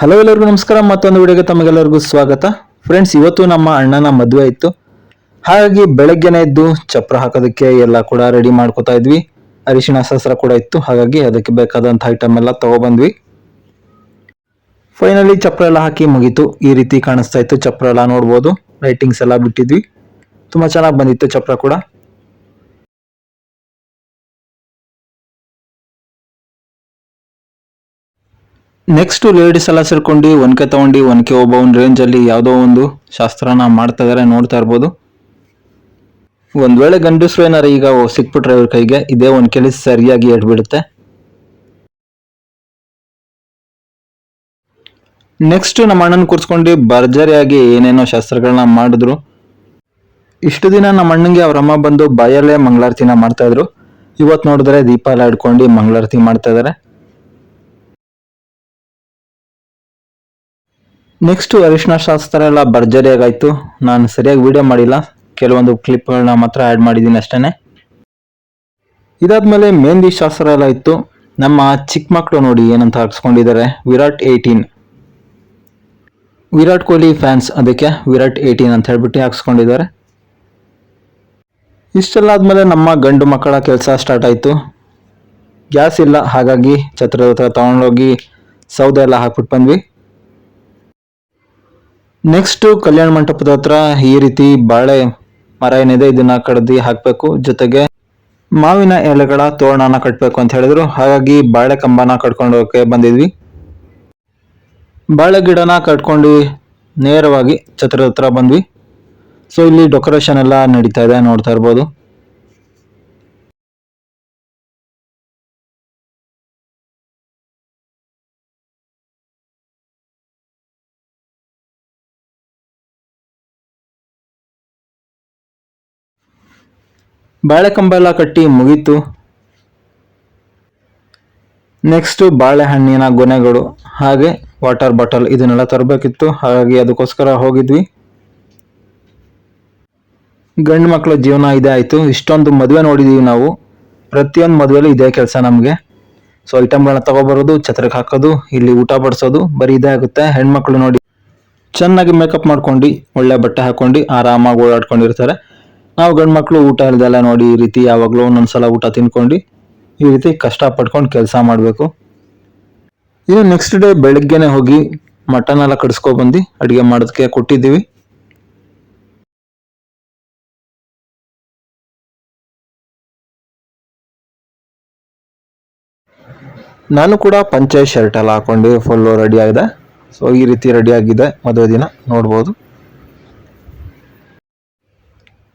Hello ಎಲ್ಲರಿಗೂ ನಮಸ್ಕಾರ. ಮತ್ತೊಂದು ವಿಡಿಯೋಗೆ ತಮಗೆಲ್ಲರಿಗೂ ಸ್ವಾಗತ. ಫ್ರೆಂಡ್ಸ್, ಇವತ್ತು ನಮ್ಮ ಅಣ್ಣನ ಮದುವೆ ಇತ್ತು. ಹಾಗಾಗಿ ಬೆಳಗ್ಗೆನೇ ಎದ್ದು ಚಪ್ರ ಹಾಕೋದಕ್ಕೆ ಎಲ್ಲ ಕೂಡ ರೆಡಿ ಮಾಡ್ಕೋತಾ ಇದ್ವಿ. ಅರಿಶಿಣ ಶಾಸ್ತ್ರ ಕೂಡ ಇತ್ತು, ಹಾಗಾಗಿ ಅದಕ್ಕೆ ಬೇಕಾದಂಥ ಐಟಮ್ ಎಲ್ಲ ತಗೊಬಂದ್ವಿ. ಫೈನಲಿ ಚಪ್ರ ಎಲ್ಲ ಹಾಕಿ ಮುಗೀತು. ಈ ರೀತಿ ಕಾಣಿಸ್ತಾ ಇತ್ತು ಚಪ್ರ ಎಲ್ಲ. ನೋಡ್ಬೋದು, ಲೈಟಿಂಗ್ಸ್ ಎಲ್ಲ ಬಿಟ್ಟಿದ್ವಿ. ತುಂಬಾ ಚೆನ್ನಾಗಿ ಬಂದಿತ್ತು ಚಪ್ರ ಕೂಡ. ನೆಕ್ಸ್ಟ್ ಲೇಡೀಸ್ ಎಲ್ಲ ಸೇರ್ಕೊಂಡು ಒನಕೆ ತಗೊಂಡು ಒನಕೆ ಒಬ್ಬ ರೇಂಜ್ ಅಲ್ಲಿ ಯಾವುದೋ ಒಂದು ಶಾಸ್ತ್ರನ ಮಾಡ್ತಾ ಇದಾರೆ, ನೋಡ್ತಾ ಇರ್ಬೋದು. ಒಂದ್ ವೇಳೆ ಗಂಡಸರು ಏನಾರ ಈಗ ಸಿಕ್ಬಿಟ್ರೆ ಇವ್ರ ಕೈಗೆ ಇದೇ ಒನಕೆಲಿ ಸರಿಯಾಗಿ ಎಡ್ಬಿಡುತ್ತೆ. ನೆಕ್ಸ್ಟ್ ನಮ್ಮ ಅಣ್ಣನ ಕೂರ್ಸ್ಕೊಂಡು ಭರ್ಜರಿಯಾಗಿ ಏನೇನೋ ಶಾಸ್ತ್ರಗಳನ್ನ ಮಾಡಿದ್ರು. ಇಷ್ಟು ದಿನ ನಮ್ಮ ಅಣ್ಣಂಗೆ ಅವ್ರ ಅಮ್ಮ ಬಂದು ಬಾಯಲ್ಲೇ ಮಂಗಳಾರತಿನ ಮಾಡ್ತಾ ಇದ್ರು. ಇವತ್ತು ನೋಡಿದ್ರೆ ದೀಪ ಎಲ್ಲ ಇಡ್ಕೊಂಡು ಮಂಗಳಾರತಿ ಮಾಡ್ತಾ ಇದಾರೆ. ನೆಕ್ಸ್ಟ್ ಅರಿಶಿನ ಶಾಸ್ತ್ರ ಎಲ್ಲ ಭರ್ಜರಿಯಾಗಾಯ್ತು. ನಾನು ಸರಿಯಾಗಿ ವಿಡಿಯೋ ಮಾಡಿಲ್ಲ, ಕೆಲವೊಂದು ಕ್ಲಿಪ್ಗಳನ್ನ ಮಾತ್ರ ಆ್ಯಡ್ ಮಾಡಿದ್ದೀನಿ ಅಷ್ಟೇ. ಇದಾದ್ಮೇಲೆ ಮೆಹಂದಿ ಶಾಸ್ತ್ರ ಎಲ್ಲ ಇತ್ತು. ನಮ್ಮ ಚಿಕ್ಕ ಮಕ್ಕಳು ನೋಡಿ ಏನಂತ ಹಾಕ್ಸ್ಕೊಂಡಿದ್ದಾರೆ, ವಿರಾಟ್ 18. ವಿರಾಟ್ ಕೊಹ್ಲಿ ಫ್ಯಾನ್ಸ್, ಅದಕ್ಕೆ ವಿರಾಟ್ 18 ಅಂತ ಹೇಳ್ಬಿಟ್ಟು ಹಾಕ್ಸ್ಕೊಂಡಿದ್ದಾರೆ. ಇಷ್ಟೆಲ್ಲ ಆದ್ಮೇಲೆ ನಮ್ಮ ಗಂಡು ಮಕ್ಕಳ ಕೆಲಸ ಸ್ಟಾರ್ಟ್ ಆಯ್ತು. ಗ್ಯಾಸ್ ಇಲ್ಲ, ಹಾಗಾಗಿ ಛತ್ರದ ಹತ್ರ ತಗೊಂಡೋಗಿ ಸೌದೆ ಎಲ್ಲ ಹಾಕ್ಬಿಟ್ಟು ಬಂದ್ವಿ. ನೆಕ್ಸ್ಟ್ ಕಲ್ಯಾಣ ಮಂಟಪದ ಹತ್ರ ಈ ರೀತಿ ಬಾಳೆ ಮರ ಏನಿದೆ ಇದನ್ನ ಕಡ್ದು ಹಾಕ್ಬೇಕು, ಜೊತೆಗೆ ಮಾವಿನ ಎಲೆಗಳ ತೋರಣನ ಕಟ್ಬೇಕು ಅಂತ ಹೇಳಿದ್ರು. ಹಾಗಾಗಿ ಬಾಳೆ ಕಂಬನ ಕಟ್ಕೊಂಡು ಹೋಗಕ್ಕೆ ಬಂದಿದ್ವಿ. ಬಾಳೆ ಗಿಡನ ಕಟ್ಕೊಂಡು ನೇರವಾಗಿ ಛತ್ರದ ಹತ್ರ ಬಂದ್ವಿ. ಸೊ ಇಲ್ಲಿ ಡೆಕೋರೇಷನ್ ಎಲ್ಲ ನಡೀತಾ ಇದೆ, ನೋಡ್ತಾ ಇರ್ಬೋದು. ಬಾಳೆ ಕಂಬ ಎಲ್ಲ ಕಟ್ಟಿ ಮುಗೀತು. ನೆಕ್ಸ್ಟ್ ಬಾಳೆಹಣ್ಣಿನ ಗೊನೆಗಳು ಹಾಗೆ ವಾಟರ್ ಬಾಟಲ್ ಇದನ್ನೆಲ್ಲ ತರಬೇಕಿತ್ತು, ಹಾಗಾಗಿ ಅದಕ್ಕೋಸ್ಕರ ಹೋಗಿದ್ವಿ. ಗಂಡು ಮಕ್ಕಳ ಜೀವನ ಇದೇ ಆಯ್ತು. ಇಷ್ಟೊಂದು ಮದುವೆ ನೋಡಿದೀವಿ ನಾವು, ಪ್ರತಿಯೊಂದು ಮದುವೆಲೂ ಇದೇ ಕೆಲಸ ನಮಗೆ. ಸೊ ಐಟಮ್ಗಳನ್ನ ತಗೊಬರೋದು, ಛತ್ರಕ್ಕೆ ಹಾಕೋದು, ಇಲ್ಲಿ ಊಟ ಬಡಿಸೋದು, ಬರೀ ಇದೇ ಆಗುತ್ತೆ. ಹೆಣ್ಮಕ್ಳು ನೋಡಿ ಚೆನ್ನಾಗಿ ಮೇಕಪ್ ಮಾಡ್ಕೊಂಡು ಒಳ್ಳೆ ಬಟ್ಟೆ ಹಾಕೊಂಡು ಆರಾಮಾಗಿ ಓಡಾಡ್ಕೊಂಡಿರ್ತಾರೆ. ನಾವು ಗಂಡು ಮಕ್ಕಳು ಊಟ ಇಲ್ದೆಲ್ಲ ನೋಡಿ ಈ ರೀತಿ ಯಾವಾಗಲೂ ಒಂದೊಂದ್ಸಲ ಊಟ ತಿನ್ಕೊಂಡು ಈ ರೀತಿ ಕಷ್ಟ ಪಡ್ಕೊಂಡು ಕೆಲಸ ಮಾಡಬೇಕು. ಇನ್ನು ನೆಕ್ಸ್ಟ್ ಡೇ ಬೆಳಗ್ಗೆನೆ ಹೋಗಿ ಮಟನ್ ಎಲ್ಲ ಕಡಿಸ್ಕೊಬಂದು ಅಡುಗೆ ಮಾಡೋದಕ್ಕೆ ಕೊಟ್ಟಿದ್ದೀವಿ. ನಾನು ಕೂಡ ಪಂಚೆ ಶರ್ಟ್ ಎಲ್ಲ ಹಾಕೊಂಡು ಫುಲ್ಲು ರೆಡಿ ಆಗಿದೆ. ಸೊ ಈ ರೀತಿ ರೆಡಿ ಆಗಿದೆ ಮದುವೆ ದಿನ, ನೋಡ್ಬೋದು.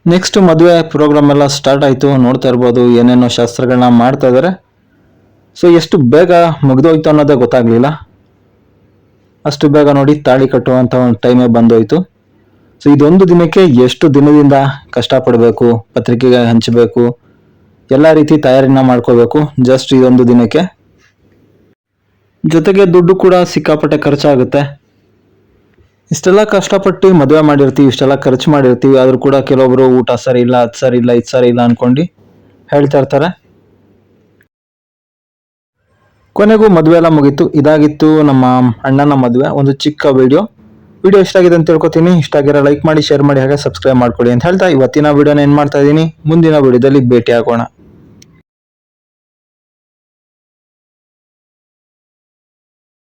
ನೆಕ್ಸ್ಟ್ ಮದುವೆ ಪ್ರೋಗ್ರಾಮ್ ಎಲ್ಲ ಸ್ಟಾರ್ಟ್ ಆಯಿತು, ನೋಡ್ತಾ ಇರ್ಬೋದು ಏನೇನೋ ಶಾಸ್ತ್ರಗಳನ್ನ ಮಾಡ್ತಾ ಇದ್ದಾರೆ. ಸೊ ಎಷ್ಟು ಬೇಗ ಮುಗಿದೋಯ್ತು ಅನ್ನೋದೇ ಗೊತ್ತಾಗ್ಲಿಲ್ಲ. ಅಷ್ಟು ಬೇಗ ನೋಡಿ ತಾಳಿ ಕಟ್ಟುವಂಥ ಒಂದು ಟೈಮೇ ಬಂದೋಯ್ತು. ಸೊ ಇದೊಂದು ದಿನಕ್ಕೆ ಎಷ್ಟು ದಿನದಿಂದ ಕಷ್ಟಪಡಬೇಕು, ಪತ್ರಿಕೆಗೆ ಹಂಚಬೇಕು, ಎಲ್ಲ ರೀತಿ ತಯಾರಿನ ಮಾಡ್ಕೋಬೇಕು ಜಸ್ಟ್ ಇದೊಂದು ದಿನಕ್ಕೆ. ಜೊತೆಗೆ ದುಡ್ಡು ಕೂಡ ಸಿಕ್ಕಾಪಟ್ಟೆ ಖರ್ಚಾಗುತ್ತೆ. ಇಷ್ಟೆಲ್ಲ ಕಷ್ಟಪಟ್ಟು ಮದುವೆ ಮಾಡಿರ್ತೀವಿ, ಇಷ್ಟೆಲ್ಲ ಖರ್ಚು ಮಾಡಿರ್ತೀವಿ, ಆದ್ರೂ ಕೂಡ ಕೆಲವೊಬ್ರು ಊಟ ಸರಿ ಇಲ್ಲ, ಅದು ಸರಿ ಇಲ್ಲ, ಇದು ಸರಿ ಇಲ್ಲ ಅನ್ಕೊಂಡು ಹೇಳ್ತಾ ಇರ್ತಾರೆ. ಕೊನೆಗೂ ಮದುವೆ ಎಲ್ಲ ಮುಗೀತು. ಇದಾಗಿತ್ತು ನಮ್ಮ ಅಣ್ಣನ ಮದುವೆ, ಒಂದು ಚಿಕ್ಕ ವಿಡಿಯೋ ಇಷ್ಟ ಆಗಿದೆ ಅಂತ ತಿಳ್ಕೊತೀನಿ. ಇಷ್ಟ ಆಗಿರೋ ಲೈಕ್ ಮಾಡಿ, ಶೇರ್ ಮಾಡಿ, ಹಾಗೆ ಸಬ್ಸ್ಕ್ರೈಬ್ ಮಾಡ್ಕೊಳ್ಳಿ ಅಂತ ಹೇಳ್ತಾ ಇವತ್ತಿನ ವಿಡಿಯೋನ ಏನ್ ಮಾಡ್ತಾ ಇದ್ದೀನಿ. ಮುಂದಿನ ವಿಡಿಯೋದಲ್ಲಿ ಭೇಟಿ ಆಗೋಣ.